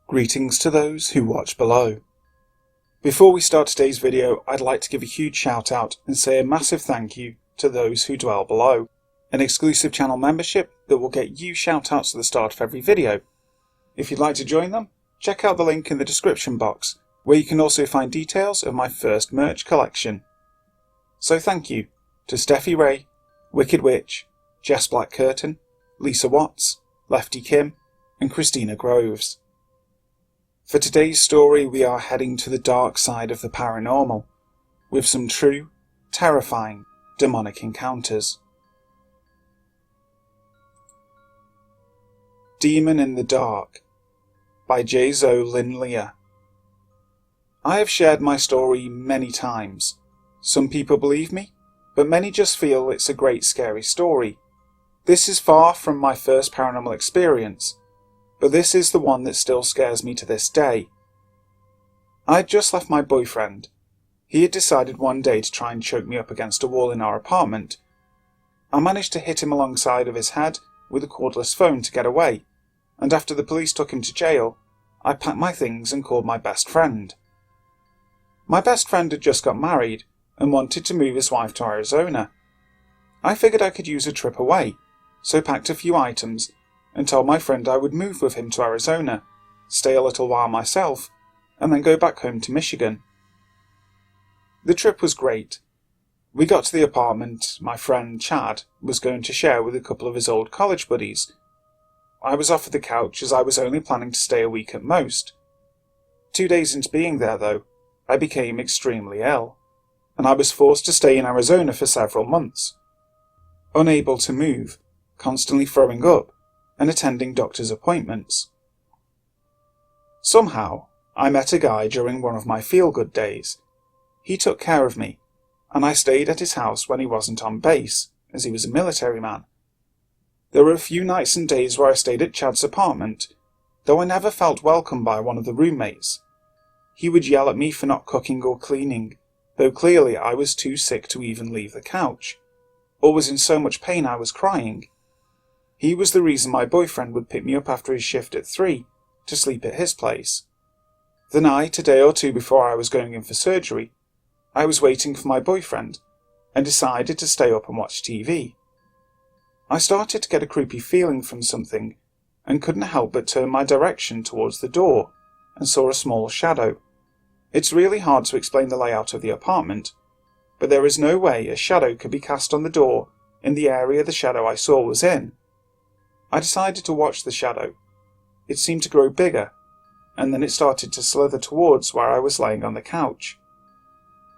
Greetings to those who watch below. Before we start today's video, I'd like to give a huge shout out and say a massive thank you to those who dwell below. An exclusive channel membership that will get you shout outs at the start of every video. If you'd like to join them, check out the link in the description box, where you can also find details of my first merch collection. So thank you to Steffi Ray, Wicked Witch, Jess Black Curtain, Lisa Watts, Lefty Kim, and Christina Groves. For today's story, we are heading to the dark side of the paranormal, with some true, terrifying, demonic encounters. Demon in the Dark by Jazolinlea. I have shared my story many times. Some people believe me, but many just feel it's a great scary story. This is far from my first paranormal experience, but this is the one that still scares me to this day. I had just left my boyfriend. He had decided one day to try and choke me up against a wall in our apartment. I managed to hit him alongside of his head with a cordless phone to get away, and after the police took him to jail, I packed my things and called my best friend. My best friend had just got married and wanted to move his wife to Arizona. I figured I could use a trip away, so packed a few items and told my friend I would move with him to Arizona, stay a little while myself, and then go back home to Michigan. The trip was great. We got to the apartment my friend Chad was going to share with a couple of his old college buddies. I was offered the couch as I was only planning to stay a week at most. 2 days into being there, though, I became extremely ill, and I was forced to stay in Arizona for several months. Unable to move, constantly throwing up, and attending doctor's appointments. Somehow, I met a guy during one of my feel-good days. He took care of me, and I stayed at his house when he wasn't on base, as he was a military man. There were a few nights and days where I stayed at Chad's apartment, though I never felt welcome by one of the roommates. He would yell at me for not cooking or cleaning, though clearly I was too sick to even leave the couch, or was in so much pain I was crying. He was the reason my boyfriend would pick me up after his shift at 3 to sleep at his place. The night, a day or two before I was going in for surgery, I was waiting for my boyfriend and decided to stay up and watch TV. I started to get a creepy feeling from something and couldn't help but turn my direction towards the door and saw a small shadow. It's really hard to explain the layout of the apartment, but there is no way a shadow could be cast on the door in the area the shadow I saw was in. I decided to watch the shadow. It seemed to grow bigger, and then it started to slither towards where I was laying on the couch.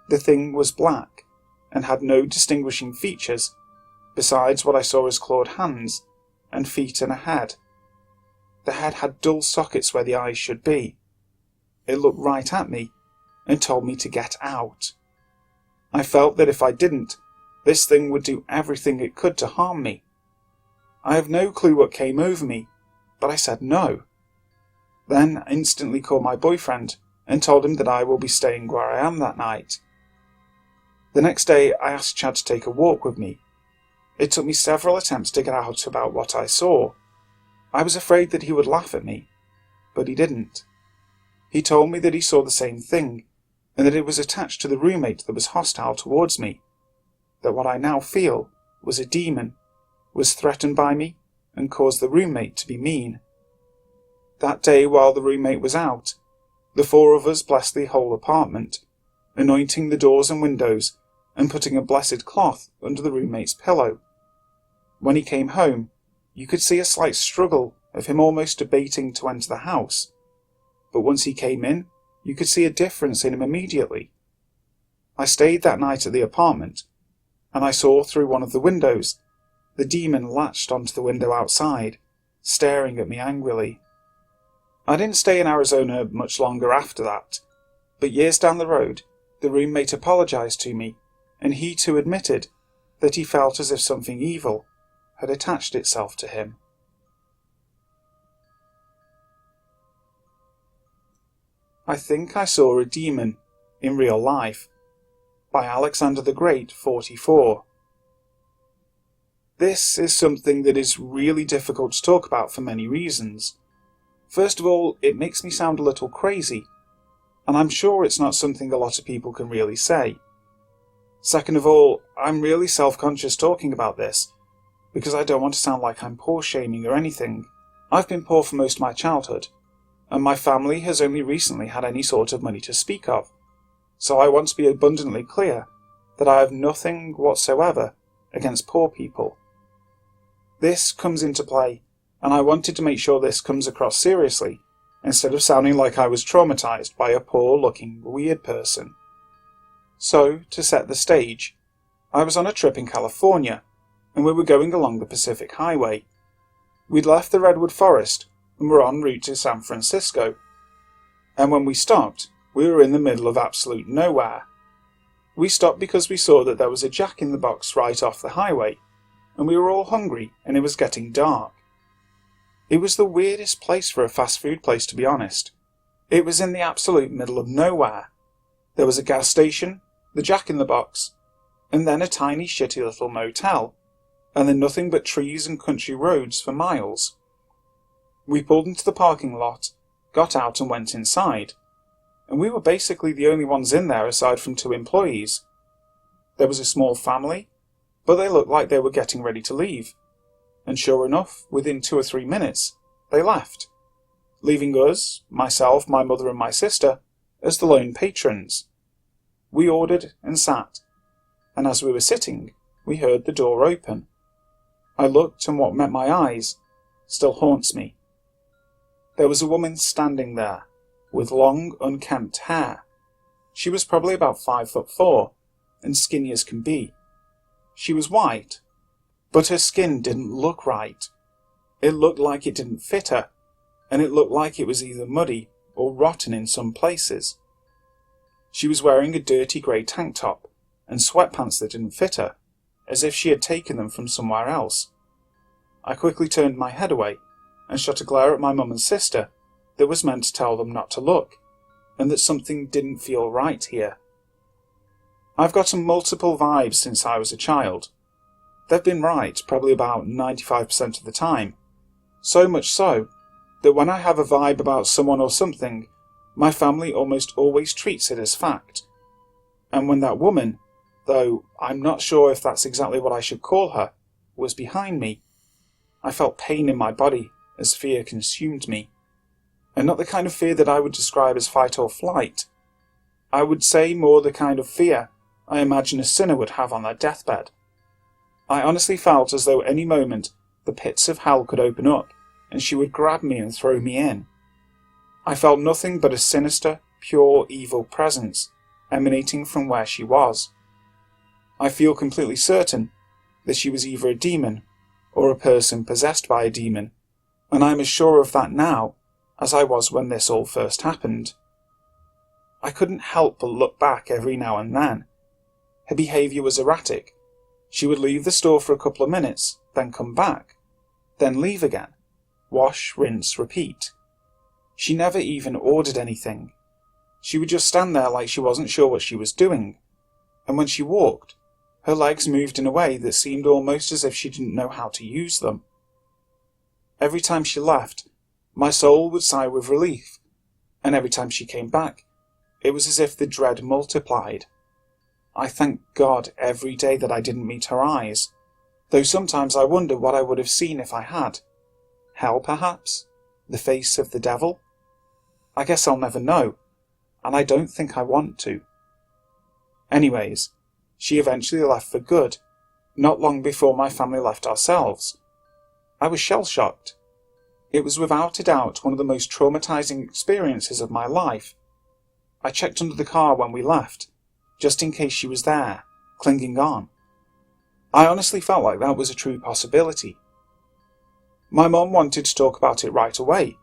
The thing was black, and had no distinguishing features, besides what I saw as clawed hands, and feet and a head. The head had dull sockets where the eyes should be. It looked right at me, and told me to get out. I felt that if I didn't, this thing would do everything it could to harm me. I have no clue what came over me, but I said no. Then instantly called my boyfriend and told him that I will be staying where I am that night. The next day I asked Chad to take a walk with me. It took me several attempts to get out about what I saw. I was afraid that he would laugh at me, but he didn't. He told me that he saw the same thing, and that it was attached to the roommate that was hostile towards me, that what I now feel was a demon, was threatened by me, and caused the roommate to be mean. That day, while the roommate was out, the 4 of us blessed the whole apartment, anointing the doors and windows, and putting a blessed cloth under the roommate's pillow. When he came home, you could see a slight struggle of him almost debating to enter the house, but once he came in, you could see a difference in him immediately. I stayed that night at the apartment, and I saw through one of the windows the demon latched onto the window outside, staring at me angrily. I didn't stay in Arizona much longer after that, but years down the road, the roommate apologized to me, and he too admitted that he felt as if something evil had attached itself to him. I Think I Saw a Demon in Real Life by Alexander the Great, 44. This is something that is really difficult to talk about for many reasons. First of all, it makes me sound a little crazy, and I'm sure it's not something a lot of people can really say. Second of all, I'm really self-conscious talking about this, because I don't want to sound like I'm poor-shaming or anything. I've been poor for most of my childhood, and my family has only recently had any sort of money to speak of, so I want to be abundantly clear that I have nothing whatsoever against poor people. This comes into play, and I wanted to make sure this comes across seriously, instead of sounding like I was traumatized by a poor-looking, weird person. So, to set the stage, I was on a trip in California, and we were going along the Pacific Highway. We'd left the Redwood Forest, and were en route to San Francisco. And when we stopped, we were in the middle of absolute nowhere. We stopped because we saw that there was a Jack-in-the-Box right off the highway, and we were all hungry, and it was getting dark. It was the weirdest place for a fast food place, to be honest. It was in the absolute middle of nowhere. There was a gas station, the Jack-in-the-Box, and then a tiny shitty little motel, and then nothing but trees and country roads for miles. We pulled into the parking lot, got out and went inside, and we were basically the only ones in there aside from 2 employees. There was a small family, but they looked like they were getting ready to leave, and sure enough, within 2 or 3 minutes, they left, leaving us, myself, my mother and my sister, as the lone patrons. We ordered and sat, and as we were sitting, we heard the door open. I looked, and what met my eyes still haunts me. There was a woman standing there, with long, unkempt hair. She was probably about 5'4", and skinny as can be. She was white, but her skin didn't look right. It looked like it didn't fit her, and it looked like it was either muddy or rotten in some places. She was wearing a dirty grey tank top and sweatpants that didn't fit her, as if she had taken them from somewhere else. I quickly turned my head away and shot a glare at my mum and sister that was meant to tell them not to look, and that something didn't feel right here. I've gotten multiple vibes since I was a child. They've been right probably about 95% of the time, so much so that when I have a vibe about someone or something, my family almost always treats it as fact. And when that woman, though I'm not sure if that's exactly what I should call her, was behind me, I felt pain in my body as fear consumed me. And not the kind of fear that I would describe as fight or flight. I would say more the kind of fear I imagine a sinner would have on their deathbed. I honestly felt as though any moment the pits of hell could open up and she would grab me and throw me in. I felt nothing but a sinister, pure evil presence emanating from where she was. I feel completely certain that she was either a demon or a person possessed by a demon, and I'm as sure of that now as I was when this all first happened. I couldn't help but look back every now and then. Her behaviour was erratic. She would leave the store for a couple of minutes, then come back, then leave again. Wash, rinse, repeat. She never even ordered anything. She would just stand there like she wasn't sure what she was doing, and when she walked, her legs moved in a way that seemed almost as if she didn't know how to use them. Every time she left, my soul would sigh with relief, and every time she came back, it was as if the dread multiplied. I thank God every day that I didn't meet her eyes, though sometimes I wonder what I would have seen if I had. Hell, perhaps? The face of the devil? I guess I'll never know, and I don't think I want to. Anyways, she eventually left for good, not long before my family left ourselves. I was shell-shocked. It was without a doubt one of the most traumatizing experiences of my life. I checked under the car when we left, just in case she was there, clinging on. I honestly felt like that was a true possibility. My mum wanted to talk about it right away,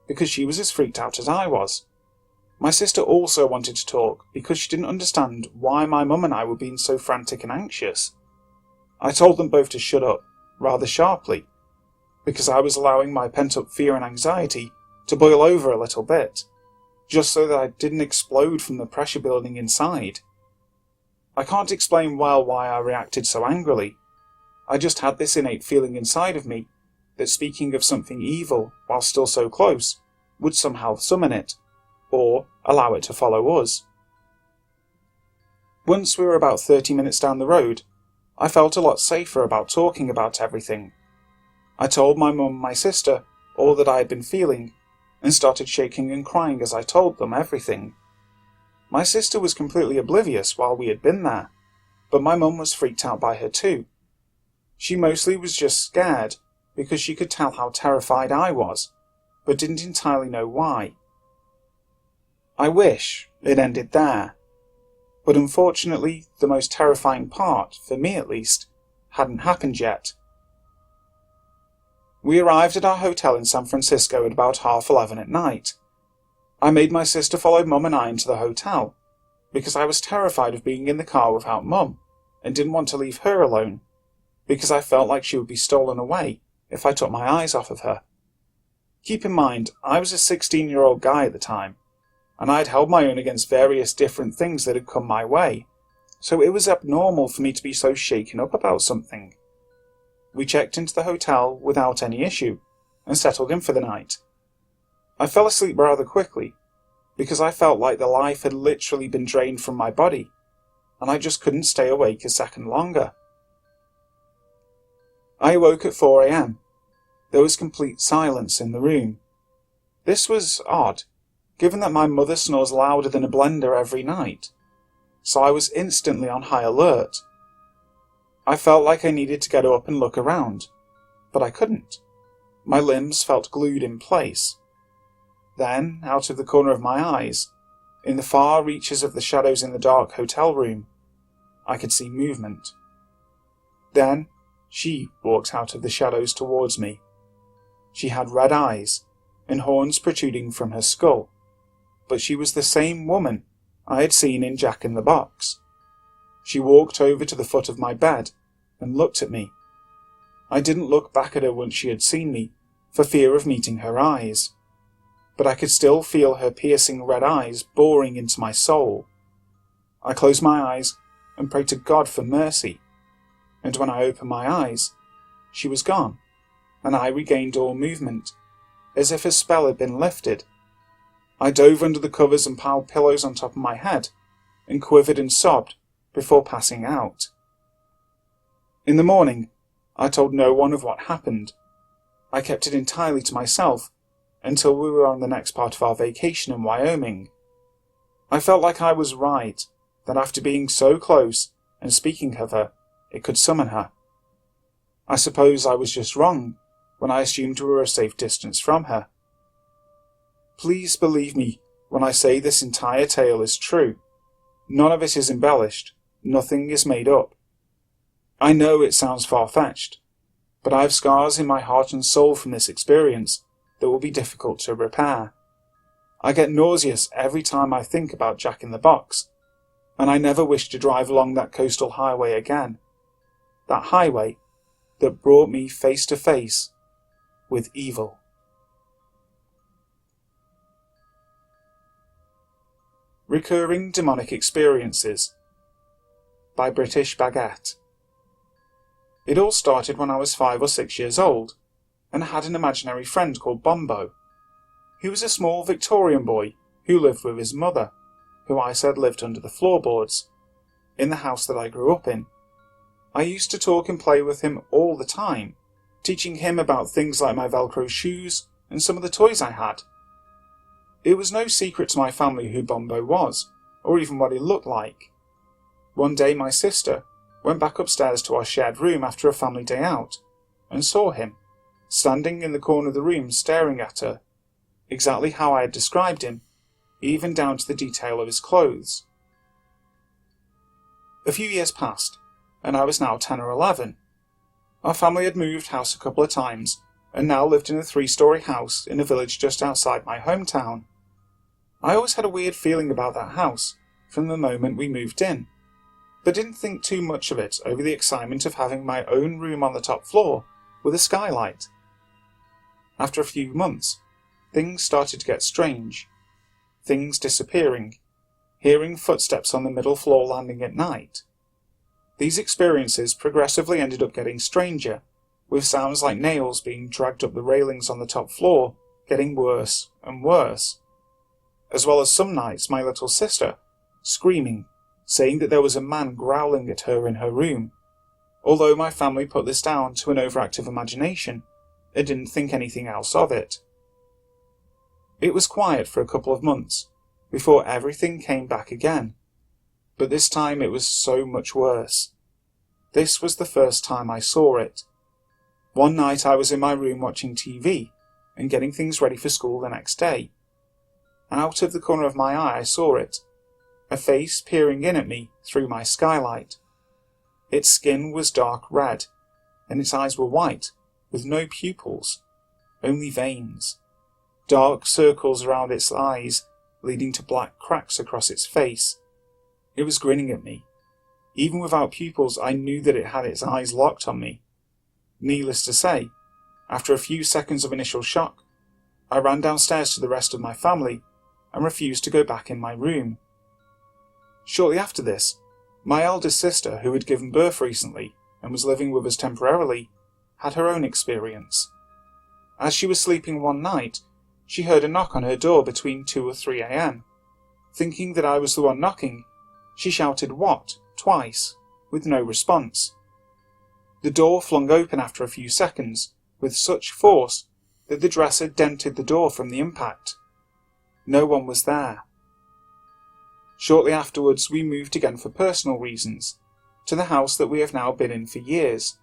because she was as freaked out as I was. My sister also wanted to talk, because she didn't understand why my mum and I were being so frantic and anxious. I told them both to shut up, rather sharply, because I was allowing my pent-up fear and anxiety to boil over a little bit, just so that I didn't explode from the pressure building inside. I can't explain well why I reacted so angrily. I just had this innate feeling inside of me that speaking of something evil, while still so close, would somehow summon it, or allow it to follow us. Once we were about 30 minutes down the road, I felt a lot safer about talking about everything. I told my mum and my sister all that I had been feeling, and started shaking and crying as I told them everything. My sister was completely oblivious while we had been there, but my mum was freaked out by her too. She mostly was just scared because she could tell how terrified I was, but didn't entirely know why. I wish it ended there, but unfortunately the most terrifying part, for me at least, hadn't happened yet. We arrived at our hotel in San Francisco at about 11:30 at night. I made my sister follow Mum and I into the hotel, because I was terrified of being in the car without Mum, and didn't want to leave her alone, because I felt like she would be stolen away if I took my eyes off of her. Keep in mind, I was a 16-year-old guy at the time, and I had held my own against various different things that had come my way, so it was abnormal for me to be so shaken up about something. We checked into the hotel without any issue, and settled in for the night. I fell asleep rather quickly, because I felt like the life had literally been drained from my body, and I just couldn't stay awake a second longer. I awoke at 4 a.m. There was complete silence in the room. This was odd, given that my mother snores louder than a blender every night, so I was instantly on high alert. I felt like I needed to get up and look around, but I couldn't. My limbs felt glued in place. Then, out of the corner of my eyes, in the far reaches of the shadows in the dark hotel room, I could see movement. Then, she walked out of the shadows towards me. She had red eyes, and horns protruding from her skull, but she was the same woman I had seen in Jack in the Box. She walked over to the foot of my bed and looked at me. I didn't look back at her once she had seen me, for fear of meeting her eyes, but I could still feel her piercing red eyes boring into my soul. I closed my eyes and prayed to God for mercy, and when I opened my eyes, she was gone, and I regained all movement, as if a spell had been lifted. I dove under the covers and piled pillows on top of my head, and quivered and sobbed before passing out. In the morning, I told no one of what happened. I kept it entirely to myself until we were on the next part of our vacation in Wyoming. I felt like I was right, that after being so close and speaking of her, it could summon her. I suppose I was just wrong when I assumed we were a safe distance from her. Please believe me when I say this entire tale is true. None of it is embellished, nothing is made up. I know it sounds far-fetched, but I have scars in my heart and soul from this experience that will be difficult to repair. I get nauseous every time I think about Jack in the Box, and I never wish to drive along that coastal highway again. That highway that brought me face to face with evil. Recurring Demonic Experiences by British Baguette. It all started when I was 5 or 6 years old, and had an imaginary friend called Bombo. He was a small Victorian boy who lived with his mother, who I said lived under the floorboards, in the house that I grew up in. I used to talk and play with him all the time, teaching him about things like my Velcro shoes and some of the toys I had. It was no secret to my family who Bombo was, or even what he looked like. One day my sister went back upstairs to our shared room after a family day out, and saw him, standing in the corner of the room staring at her, exactly how I had described him, even down to the detail of his clothes. A few years passed, and I was now 10 or 11. Our family had moved house a couple of times, and now lived in a 3-story house in a village just outside my hometown. I always had a weird feeling about that house from the moment we moved in, but didn't think too much of it over the excitement of having my own room on the top floor with a skylight. After a few months, things started to get strange. Things disappearing, hearing footsteps on the middle floor landing at night. These experiences progressively ended up getting stranger, with sounds like nails being dragged up the railings on the top floor getting worse and worse. As well as some nights my little sister, screaming, saying that there was a man growling at her in her room, although my family put this down to an overactive imagination and didn't think anything else of it. It was quiet for a couple of months before everything came back again, but this time it was so much worse. This was the first time I saw it. One night I was in my room watching TV and getting things ready for school the next day. Out of the corner of my eye I saw it, a face peering in at me through my skylight. Its skin was dark red, and its eyes were white, with no pupils, only veins. Dark circles around its eyes, leading to black cracks across its face. It was grinning at me. Even without pupils, I knew that it had its eyes locked on me. Needless to say, after a few seconds of initial shock, I ran downstairs to the rest of my family and refused to go back in my room. Shortly after this, my eldest sister, who had given birth recently and was living with us temporarily, had her own experience. As she was sleeping one night, she heard a knock on her door between 2 or 3 a.m. Thinking that I was the one knocking, she shouted "What?" twice, with no response. The door flung open after a few seconds, with such force that the dresser dented the door from the impact. No one was there. Shortly afterwards we moved again for personal reasons, to the house that we have now been in for years.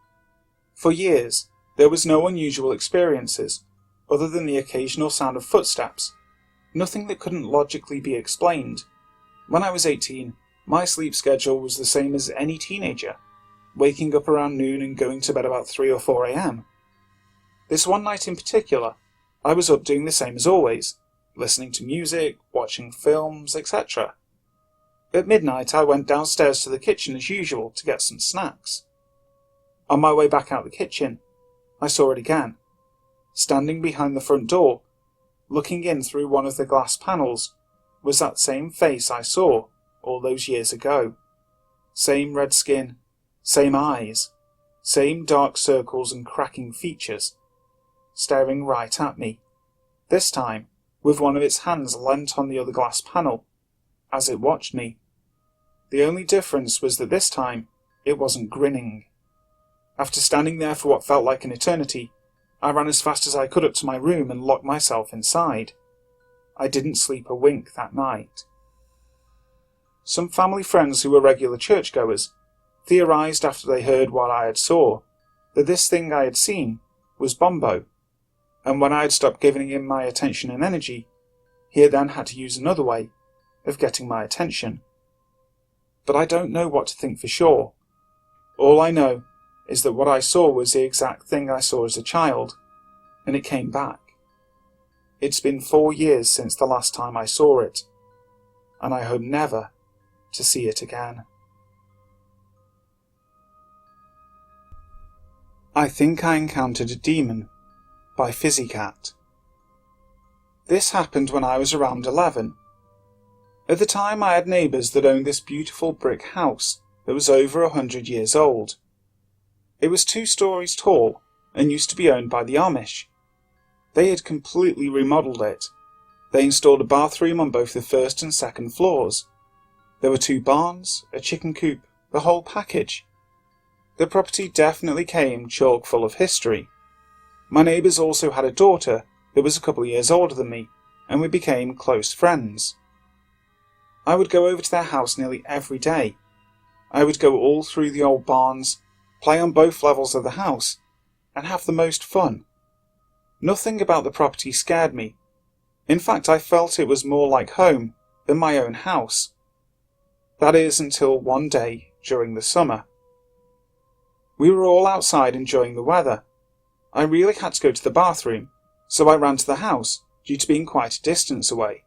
For years, there was no unusual experiences, other than the occasional sound of footsteps, nothing that couldn't logically be explained. When I was 18, my sleep schedule was the same as any teenager, waking up around noon and going to bed about 3 or 4 a.m. This one night in particular, I was up doing the same as always, listening to music, watching films, etc. At midnight I went downstairs to the kitchen as usual to get some snacks. On my way back out the kitchen, I saw it again, standing behind the front door, looking in through one of the glass panels, was that same face I saw all those years ago. Same red skin, same eyes, same dark circles and cracking features, staring right at me, this time with one of its hands leant on the other glass panel, as it watched me. The only difference was that this time it wasn't grinning. After standing there for what felt like an eternity, I ran as fast as I could up to my room and locked myself inside. I didn't sleep a wink that night. Some family friends who were regular churchgoers theorized after they heard what I had saw that this thing I had seen was Bombo, and when I had stopped giving him my attention and energy, he had then had to use another way of getting my attention. But I don't know what to think for sure. All I know is that what I saw was the exact thing I saw as a child, and it came back. It's been 4 years since the last time I saw it, and I hope never to see it again. I Think I Encountered a Demon by FizziKat. This happened when I was around 11. At the time I had neighbours that owned this beautiful brick house that was over 100 years old. It was 2 stories tall and used to be owned by the Amish. They had completely remodelled it. They installed a bathroom on both the first and second floors. There were 2 barns, a chicken coop, the whole package. The property definitely came chock full of history. My neighbours also had a daughter that was a couple of years older than me, and we became close friends. I would go over to their house nearly every day. I would go all through the old barns, play on both levels of the house, and have the most fun. Nothing about the property scared me. In fact, I felt it was more like home than my own house. That is, until one day during the summer. We were all outside enjoying the weather. I really had to go to the bathroom, so I ran to the house due to being quite a distance away.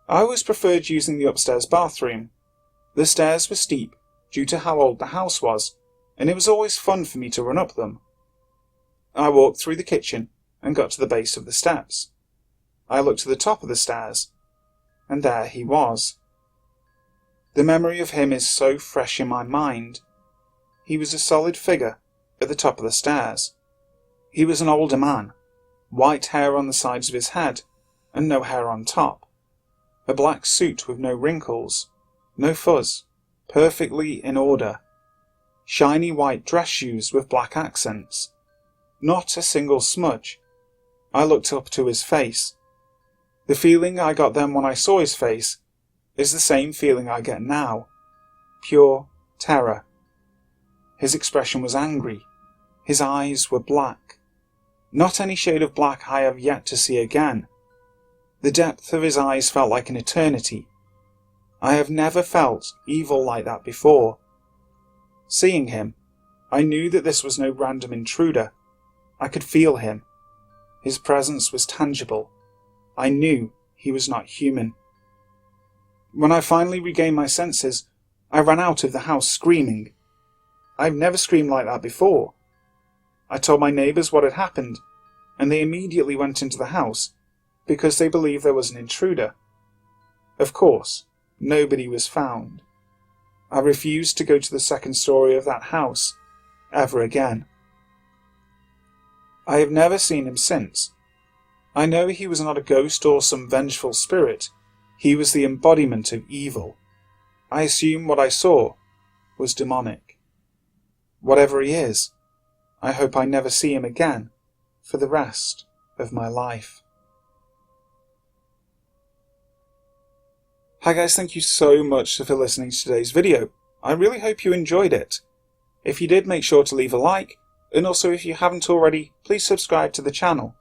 I always preferred using the upstairs bathroom. The stairs were steep due to how old the house was, and it was always fun for me to run up them. I walked through the kitchen and got to the base of the steps. I looked to the top of the stairs, and there he was. The memory of him is so fresh in my mind. He was a solid figure at the top of the stairs. He was an older man, white hair on the sides of his head, and no hair on top. A black suit with no wrinkles, no fuzz, perfectly in order. Shiny white dress shoes with black accents. Not a single smudge. I looked up to his face. The feeling I got then when I saw his face is the same feeling I get now. Pure terror. His expression was angry. His eyes were black. Not any shade of black I have yet to see again. The depth of his eyes felt like an eternity. I have never felt evil like that before. Seeing him, I knew that this was no random intruder. I could feel him. His presence was tangible. I knew he was not human. When I finally regained my senses, I ran out of the house screaming. I've never screamed like that before. I told my neighbours what had happened, and they immediately went into the house because they believed there was an intruder. Of course, nobody was found. I refused to go to the second story of that house ever again. I have never seen him since. I know he was not a ghost or some vengeful spirit. He was the embodiment of evil. I assume what I saw was demonic. Whatever he is, I hope I never see him again for the rest of my life. Hi guys, thank you so much for listening to today's video. I really hope you enjoyed it. If you did, make sure to leave a like, and also if you haven't already, please subscribe to the channel,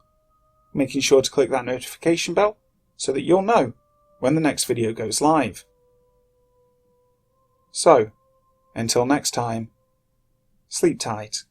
making sure to click that notification bell so that you'll know when the next video goes live. So, until next time, sleep tight.